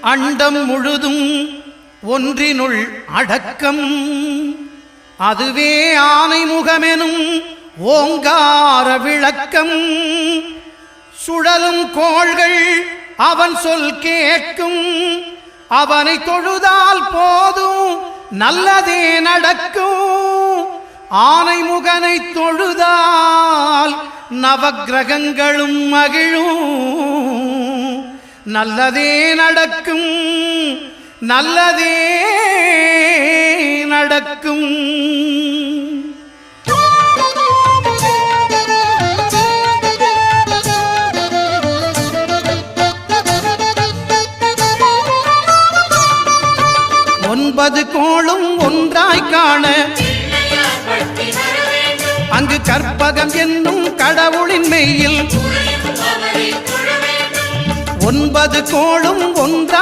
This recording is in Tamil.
அண்டம் முழுதும் ஒன்றினுள் அடக்கம். அதுவே ஆனை முகமெனும் ஓங்கார விளக்கம். சுழலும் கோள்கள் அவன் சொல் கேட்கும். அவனை தொழுதால் போதும் நல்லதே நடக்கும். ஆனை முகனை தொழுதால் நவக்கிரகங்களும் மகிழும். நல்லதே நடக்கும், நல்லதே நடக்கும். ஒன்பது கோளும் ஒன்றாய் காண அங்கு கற்பகம் என்னும் கடவுளின் மெய்யில் ஒன்பது கோளும் ஒன்றாய்